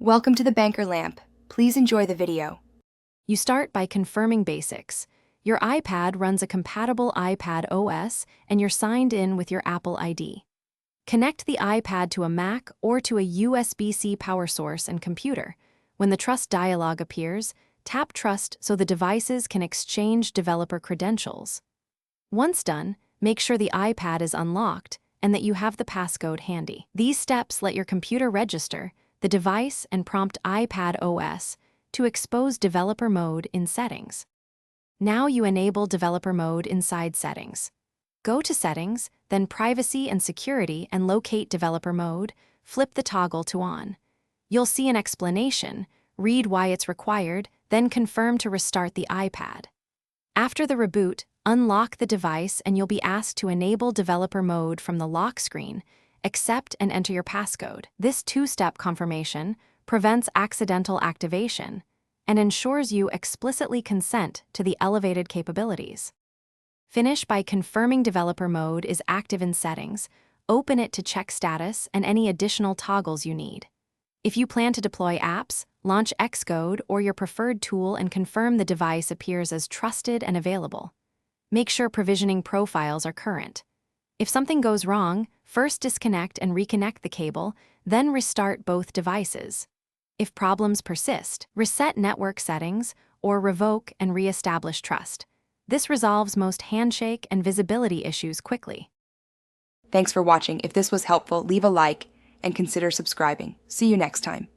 Welcome to the Banker Lamp. Please enjoy the video. You start by confirming basics. Your iPad runs a compatible iPad OS and you're signed in with your Apple ID. Connect the iPad to a Mac or to a USB-C power source and computer. When the Trust dialog appears, tap Trust so the devices can exchange developer credentials. Once done, make sure the iPad is unlocked and that you have the passcode handy. These steps let your computer register the device and prompt iPad OS to expose developer mode in Settings. Now you enable developer mode inside Settings. Go to Settings, then Privacy and Security and locate developer mode, flip the toggle to on. You'll see an explanation, read why it's required, then confirm to restart the iPad. After the reboot, unlock the device and you'll be asked to enable developer mode from the lock screen. Accept and enter your passcode. This two-step confirmation prevents accidental activation and ensures you explicitly consent to the elevated capabilities. Finish by confirming developer mode is active in Settings. Open it to check status and any additional toggles you need. If you plan to deploy apps, launch Xcode or your preferred tool and confirm the device appears as trusted and available. Make sure provisioning profiles are current. If something goes wrong, first disconnect and reconnect the cable, then restart both devices. If problems persist, reset network settings or revoke and re-establish trust. This resolves most handshake and visibility issues quickly. Thanks for watching. If this was helpful, leave a like and consider subscribing. See you next time.